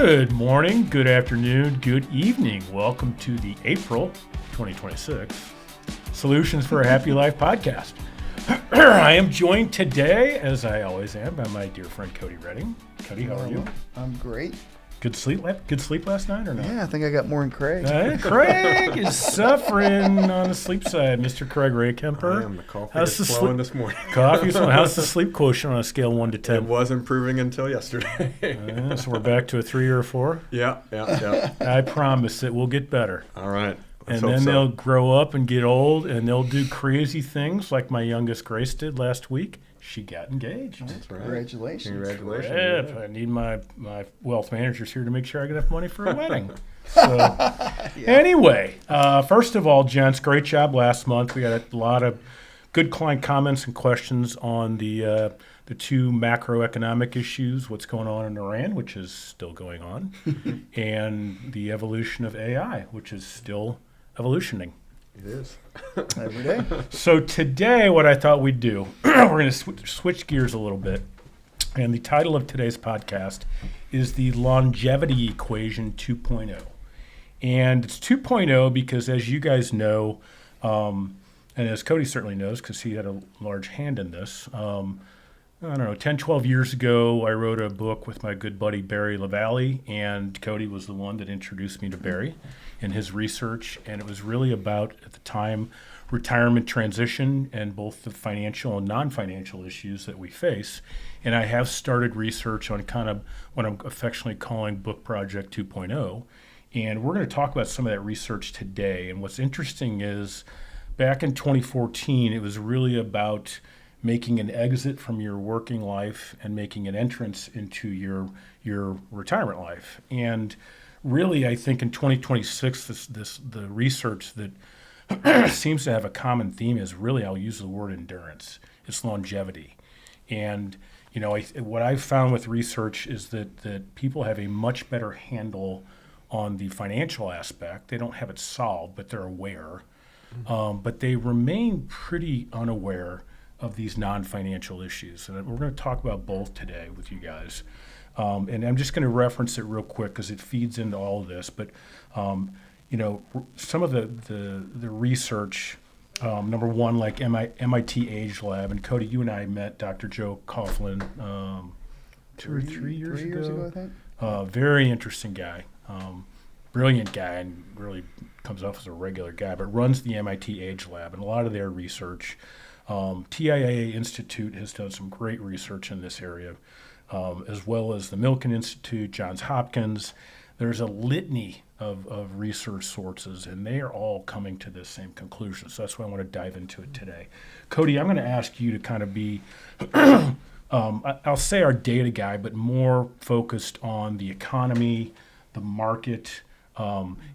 Good morning, good afternoon, good evening. Welcome to the April 2026 Solutions for a Happy Life podcast. I am joined today, as I always am, by my dear friend Cody Redding. Cody, how are you? I'm great. Good sleep last night or not? Yeah, I think I got more than Kraig. Kraig is suffering on the sleep side. Mr. Kraig Rehkemper. I am. The coffee is flowing this morning. Coffee's flowing. How's the sleep quotient on a scale of 1 to 10? It was improving until yesterday. So we're back to a 3 or a 4? Yeah. I promise it will get better. All right. And then they'll grow up and get old, and they'll do crazy things like my youngest Grace did last week. She got engaged. That's right. Congratulations. Yeah. I need my wealth managers here to make sure I get enough money for a wedding. So, Anyway, first of all, gents, great job last month. We had a lot of good client comments and questions on the two macroeconomic issues, what's going on in Iran, which is still going on, and the evolution of AI, which is still evolutioning. It is. Every day. So today, what I thought we'd do, we're going to switch gears a little bit. And the title of today's podcast is the Longevity Equation 2.0. And it's 2.0 because, as you guys know, and as Cody certainly knows because he had a large hand in this, I don't know, 10, 12 years ago, I wrote a book with my good buddy Barry LaValle, and Cody was the one that introduced me to Barry and his research. And it was really about, at the time, retirement transition and both the financial and non-financial issues that we face. And I have started research on kind of what I'm affectionately calling Book Project 2.0. And we're going to talk about some of that research today. And what's interesting is back in 2014, it was really about making an exit from your working life and making an entrance into your retirement life. And really, I think in 2026, the research that seems to have a common theme is really, I'll use the word endurance. It's longevity. And what I've found with research is that people have a much better handle on the financial aspect. They don't have it solved, but they're aware. But they remain pretty unaware of these non-financial issues. And we're going to talk about both today with you guys. And I'm just going to reference it real quick because it feeds into all of this. But, some of the research, number one, like MIT Age Lab, and Cody, you and I met Dr. Joe Coughlin 2 or 3 years ago, I think. Very interesting guy, brilliant guy, and really comes off as a regular guy, but runs the MIT Age Lab, and a lot of their research. TIAA Institute has done some great research in this area, as well as the Milken Institute, Johns Hopkins. There's a litany of research sources, and they are all coming to the same conclusion. So that's why I want to dive into it today. Cody, I'm going to ask you to kind of be, I'll say our data guy, but more focused on the economy, the market,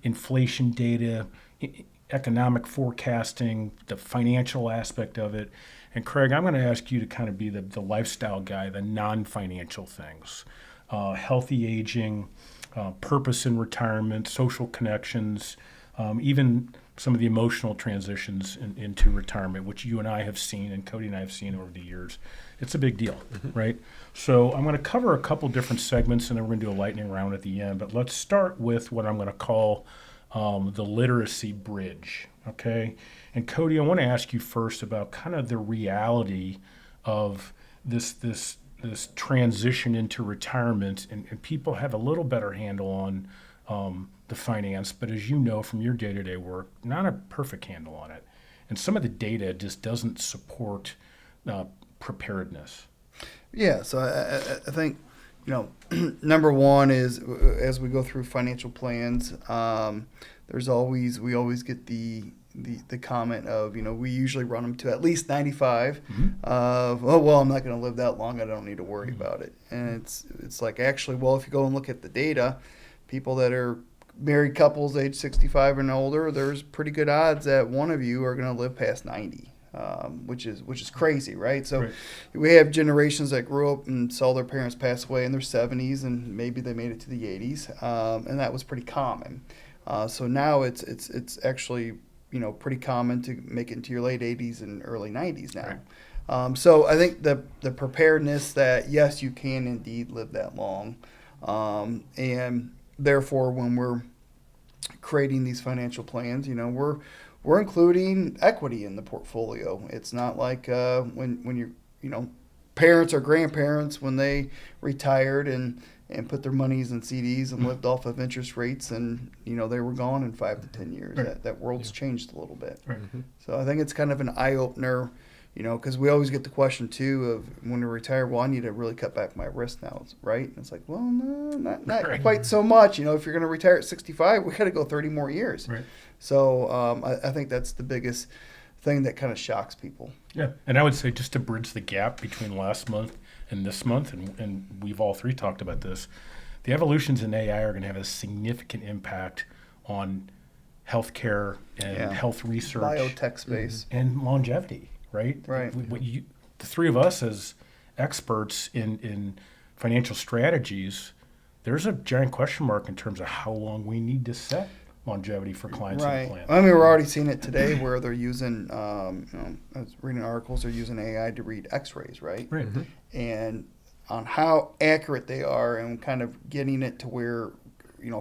inflation data, economic forecasting, the financial aspect of it. And Kraig, I'm going to ask you to kind of be the lifestyle guy, the non-financial things, healthy aging, purpose in retirement, social connections, even some of the emotional transitions into retirement, which you and I have seen, and Cody and I have seen over the years. It's a big deal, right? So I'm going to cover a couple different segments, and then we're going to do a lightning round at the end. But let's start with what I'm going to call the literacy bridge, okay? And Cody, I want to ask you first about kind of the reality of this transition into retirement, and people have a little better handle on the finance, but as you know from your day-to-day work, not a perfect handle on it. And some of the data just doesn't support preparedness. Yeah, so I think, number one is as we go through financial plans, we always get the comment of, we usually run them to at least 95 of, I'm not going to live that long, I don't need to worry about it. And it's like, actually, well, if you go and look at the data, people that are married couples age 65 and older, there's pretty good odds that one of you are going to live past 90. Which is crazy, right? So we have generations that grew up and saw their parents pass away in their 70s, and maybe they made it to the 80s, and that was pretty common. So now it's actually pretty common to make it into your late 80s and early 90s now. Right. So I think the preparedness that yes, you can indeed live that long. And therefore, when we're creating these financial plans, we're including equity in the portfolio. It's not like when you're, parents or grandparents when they retired and put their monies in CDs and lived off of interest rates, and they were gone in 5 to 10 years. Right. That world's changed a little bit. Right. So I think it's kind of an eye opener, because we always get the question too of when we retire. Well, I need to really cut back my risk now, right? And it's like, well, no, not Right. quite so much. If you're going to retire at 65, we got to go 30 more years. Right. So I think that's the biggest thing that kind of shocks people. Yeah, and I would say just to bridge the gap between last month and this month, and we've all three talked about this, the evolutions in AI are going to have a significant impact on healthcare and health research, Biotech space, and longevity. Right. Right. The three of us as experts in financial strategies, there's a giant question mark in terms of how long we need to set longevity for clients in the plan. I mean, we're already seeing it today where they're using, I was reading articles, they're using AI to read x-rays, right? Right. And on how accurate they are and kind of getting it to where,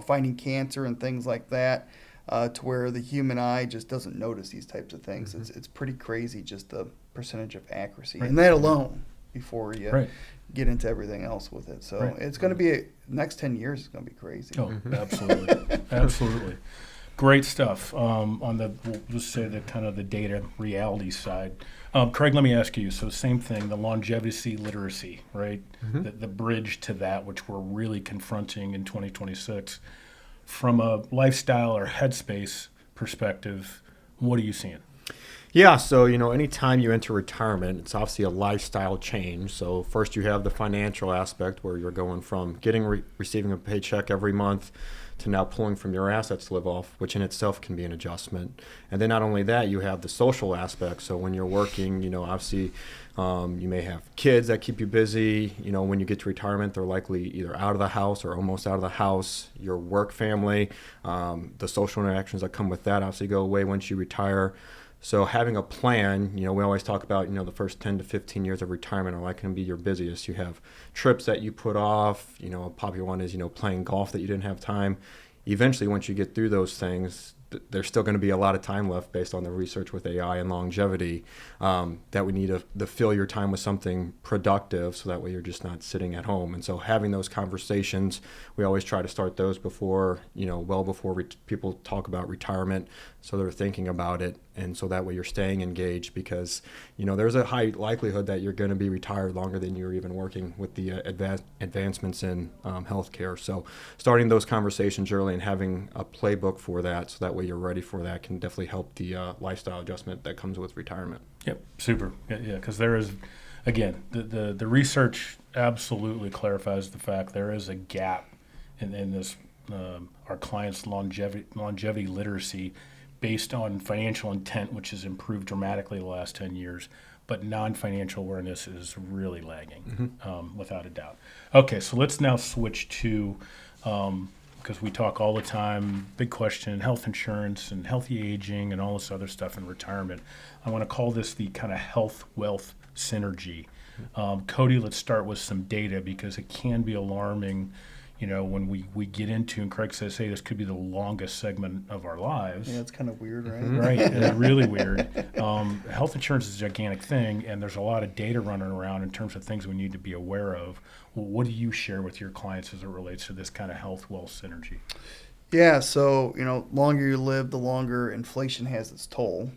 finding cancer and things like that, to where the human eye just doesn't notice these types of things. It's pretty crazy, just the percentage of accuracy. Right. And that alone before you Right. get into everything else with it. So Right. it's going to be, next 10 years is going to be crazy. Oh, absolutely. Absolutely. Great stuff. On the, we'll just say the kind of the data reality side. Kraig, let me ask you, so same thing, the longevity literacy, right? The bridge to that, which we're really confronting in 2026. From a lifestyle or headspace perspective, what are you seeing? Yeah, so anytime you enter retirement, it's obviously a lifestyle change. So first you have the financial aspect where you're going from receiving a paycheck every month to now pulling from your assets to live off, which in itself can be an adjustment. And then not only that, you have the social aspect. So when you're working, obviously you may have kids that keep you busy. When you get to retirement, they're likely either out of the house or almost out of the house. Your work family, the social interactions that come with that obviously go away once you retire. So having a plan, we always talk about, the first 10 to 15 years of retirement are likely to be your busiest. You have trips that you put off, a popular one is, playing golf that you didn't have time. Eventually, once you get through those things, there's still going to be a lot of time left based on the research with AI and longevity that we need to fill your time with something productive so that way you're just not sitting at home. And so having those conversations, we always try to start those before, well before people talk about retirement, so they're thinking about it. And so that way you're staying engaged because, there's a high likelihood that you're going to be retired longer than you're even working with the advancements in healthcare. So starting those conversations early and having a playbook for that so that way you're ready for that can definitely help the lifestyle adjustment that comes with retirement. Yep, super. Yeah, because there is, again, the research absolutely clarifies the fact there is a gap in this our clients' longevity literacy based on financial intent, which has improved dramatically the last 10 years, but non-financial awareness is really lagging, without a doubt. Okay, so let's now switch to, because we talk all the time, big question, health insurance and healthy aging and all this other stuff in retirement. I want to call this the kind of health-wealth synergy. Cody, let's start with some data because it can be alarming, when we get into, and Kraig says, hey, this could be the longest segment of our lives. Yeah, it's kind of weird, right? Right, it's really weird. Health insurance is a gigantic thing, and there's a lot of data running around in terms of things we need to be aware of. Well, what do you share with your clients as it relates to this kind of health-wealth synergy? Yeah, so, longer you live, the longer inflation has its toll.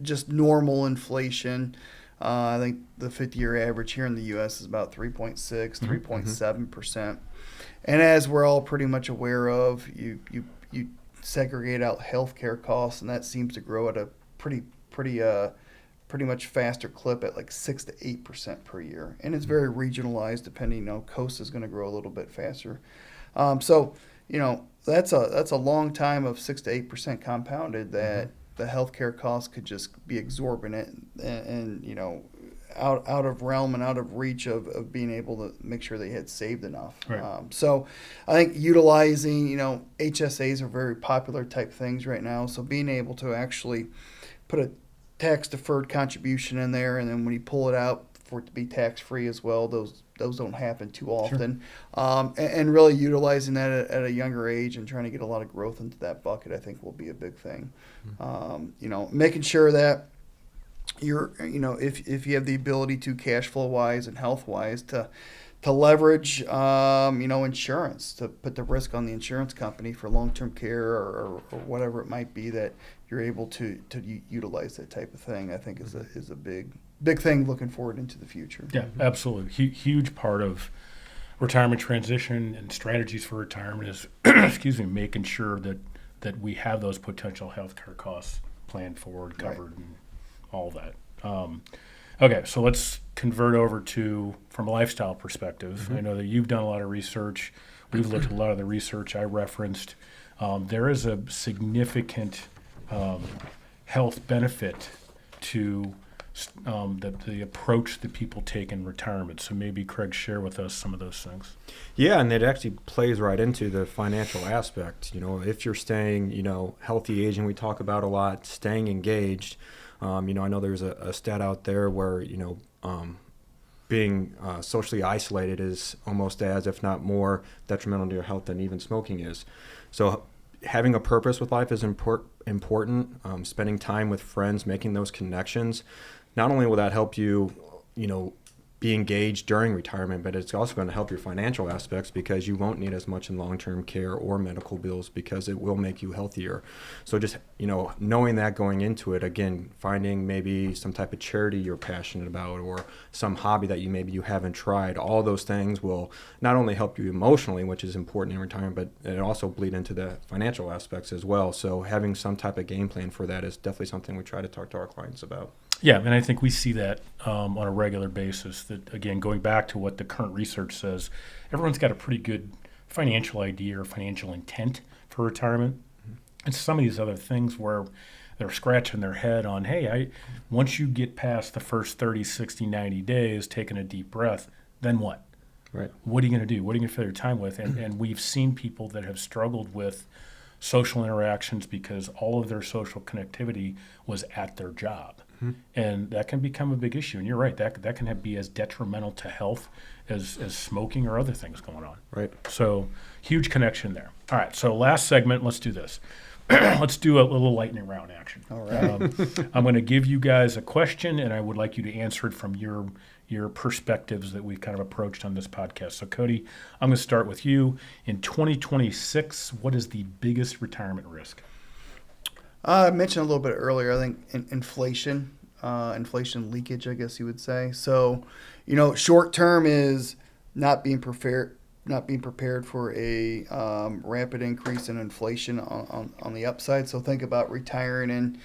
Just normal inflation, I think the 50-year average here in the U.S. is about 3.6, 3.7%. And as we're all pretty much aware of, you segregate out healthcare costs, and that seems to grow at a pretty much faster clip at like 6 to 8% per year. And it's very regionalized, depending. Coast is going to grow a little bit faster. That's a long time of 6 to 8% compounded that the healthcare costs could just be exorbitant and out of realm and out of reach of being able to make sure they had saved enough. Right. So I think utilizing, HSAs are very popular type things right now. So being able to actually put a tax deferred contribution in there, and then when you pull it out for it to be tax free as well, those those don't happen too often. And really utilizing that at a younger age and trying to get a lot of growth into that bucket, I think will be a big thing. Making sure that you're, if you have the ability to cash flow wise and health wise to leverage, insurance, to put the risk on the insurance company for long-term care or whatever it might be, that you're able to utilize that type of thing, I think is a big thing looking forward into the future. Yeah, absolutely. Huge part of retirement transition and strategies for retirement is, making sure that we have those potential healthcare costs planned forward, covered, and all that. Okay, so let's convert over to, from a lifestyle perspective. I know that you've done a lot of research. We've looked at a lot of the research I referenced. There is a significant health benefit to the approach that people take in retirement. So maybe Kraig, share with us some of those things. Yeah, and it actually plays right into the financial aspect. If you're staying, healthy aging, we talk about a lot, staying engaged. I know there's a stat out there where, being socially isolated is almost as, if not more, detrimental to your health than even smoking is. So having a purpose with life is important. Spending time with friends, making those connections. Not only will that help you, be engaged during retirement, but it's also going to help your financial aspects because you won't need as much in long-term care or medical bills because it will make you healthier. So just, knowing that going into it, again, finding maybe some type of charity you're passionate about or some hobby that maybe you haven't tried, all those things will not only help you emotionally, which is important in retirement, but it also bleed into the financial aspects as well. So having some type of game plan for that is definitely something we try to talk to our clients about. Yeah, and I think we see that on a regular basis. That, again, going back to what the current research says, everyone's got a pretty good financial idea or financial intent for retirement. And some of these other things where they're scratching their head on, hey, once you get past the first 30, 60, 90 days, taking a deep breath, then what? Right. What are you going to do? What are you going to fill your time with? And we've seen people that have struggled with social interactions because all of their social connectivity was at their job. And that can become a big issue. And you're right, that can be as detrimental to health as smoking or other things going on. Right. So huge connection there. All right, so last segment, let's do this. Let's do a little lightning round action. All right. I'm going to give you guys a question, and I would like you to answer it from your perspectives that we've kind of approached on this podcast. So, Cody, I'm going to start with you. In 2026, what is the biggest retirement risk? I mentioned a little bit earlier, I think inflation leakage, I guess you would say. So, short term is not being prepared for a rapid increase in inflation on the upside. So think about retiring in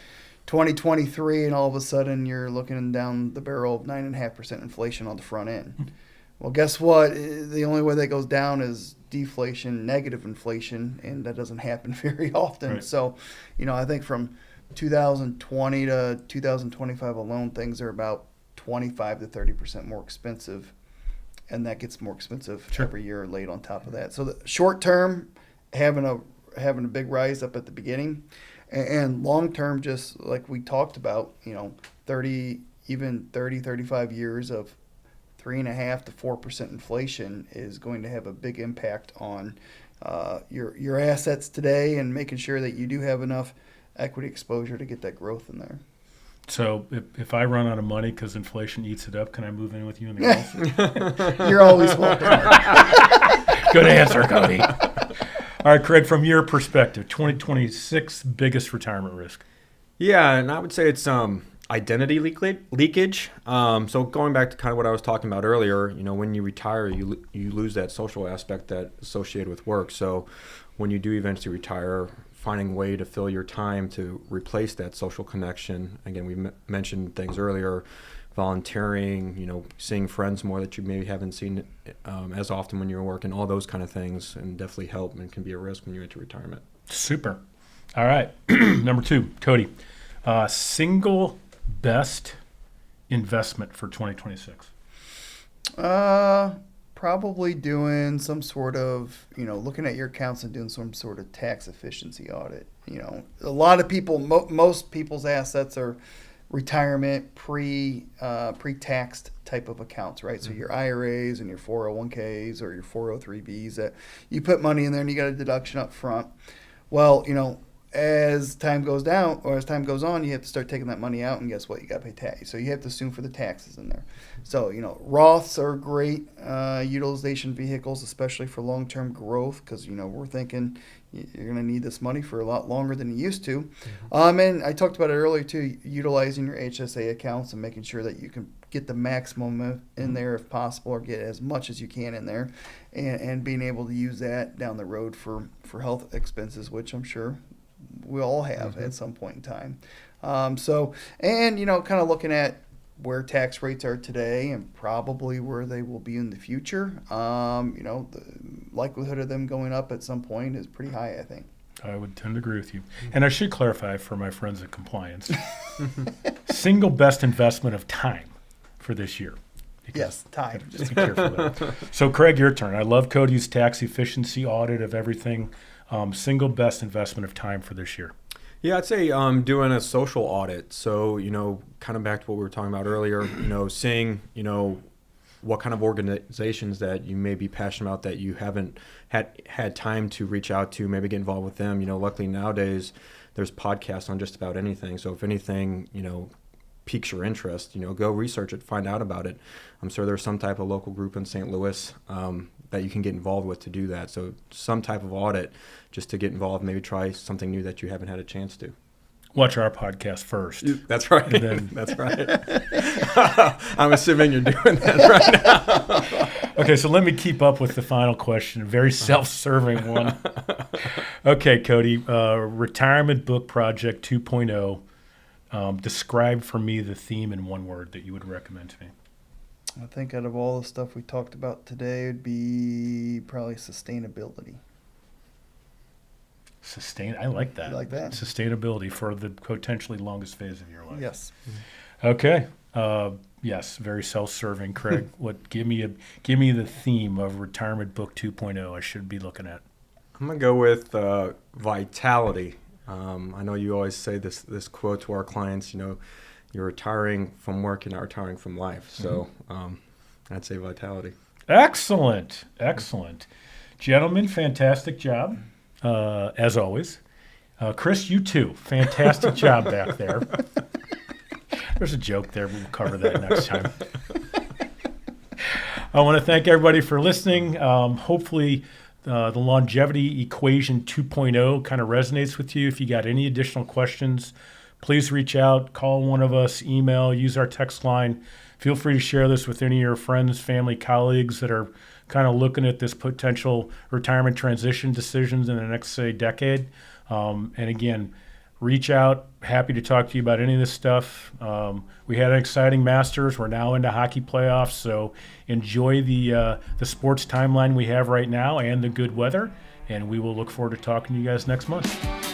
2023 and all of a sudden you're looking down the barrel of 9.5% inflation on the front end. Well, guess what? The only way that goes down is deflation, negative inflation, and that doesn't happen very often. Right. So, I think from 2020 to 2025 alone, things are about 25 to 30% more expensive, and that gets more expensive every year laid on top of that. So the short term, having a big rise up at the beginning, and long term, just like we talked about, 30, 35 years of 3.5 to 4% inflation is going to have a big impact on your assets today, and making sure that you do have enough equity exposure to get that growth in there. So if I run out of money because inflation eats it up, can I move in with you in the Gulf? You're always welcome. Good answer, Cody. All right, Kraig, from your perspective, 2026 biggest retirement risk. Yeah, and I would say it's identity leakage. So going back to kind of what I was talking about earlier, when you retire, you lose that social aspect that associated with work. So when you do eventually retire, finding a way to fill your time to replace that social connection. Again, we mentioned things earlier, volunteering, seeing friends more that you maybe haven't seen as often when you're working, all those kind of things, and definitely help and can be a risk when you enter retirement. Super. All right. Number 2, Cody. Single best investment for 2026? Probably doing some sort of, looking at your accounts and doing some sort of tax efficiency audit. A lot of people, most people's assets are retirement pre-taxed type of accounts, right? So your IRAs and your 401ks or your 403bs that you put money in there and you got a deduction up front. Well, as time goes down or as time goes on, you have to start taking that money out, and guess what? You got to pay tax. So you have to assume for the taxes in there. So, Roths are great utilization vehicles, especially for long-term growth, because, we're thinking you're going to need this money for a lot longer than you used to. And I talked about it earlier, too, utilizing your HSA accounts and making sure that you can get the maximum in there if possible, or get as much as you can in there, and being able to use that down the road for health expenses, which I'm sure we all have at some point in time. Kind of looking at where tax rates are today and probably where they will be in the future. The likelihood of them going up at some point is pretty high, I think. I would tend to agree with you. And I should clarify for my friends at compliance, single best investment of time for this year. Yes, time. Just be careful there. So, Kraig, your turn. I love Cody's tax efficiency audit of everything. Single best investment of time for this year. Yeah, I'd say doing a social audit. So, kind of back to what we were talking about earlier, seeing, what kind of organizations that you may be passionate about that you haven't had time to reach out to, maybe get involved with them. Luckily nowadays there's podcasts on just about anything. So if anything, piques your interest, go research it, find out about it. I'm sure there's some type of local group in St. Louis that you can get involved with to do that. So some type of audit just to get involved, maybe try something new that you haven't had a chance to. Watch our podcast first. That's right. Then, that's right. I'm assuming you're doing that right now. Okay, so let me keep up with the final question. A very self-serving one. Okay, Cody, Retirement Book Project 2.0. Describe for me the theme in one word that you would recommend to me. I think out of all the stuff we talked about today, it'd be probably sustainability. I like that. You like that? Sustainability for the potentially longest phase of your life. Yes. Okay. Yes, very self-serving, Kraig. Give me the theme of Retirement Book 2.0 I should be looking at. I'm gonna go with vitality. I know you always say this quote to our clients. You're retiring from work, you're not retiring from life. So I'd say vitality. Excellent. Gentlemen, fantastic job. As always. Chris, you too. Fantastic job back there. There's a joke there. We'll cover that next time. I want to thank everybody for listening. Hopefully the longevity equation 2.0 kind of resonates with you. If you got any additional questions, please reach out, call one of us, email, use our text line. Feel free to share this with any of your friends, family, colleagues that are kind of looking at this potential retirement transition decisions in the next, say, decade. And again, reach out. Happy to talk to you about any of this stuff. We had an exciting Masters. We're now into hockey playoffs, so enjoy the sports timeline we have right now and the good weather. And we will look forward to talking to you guys next month.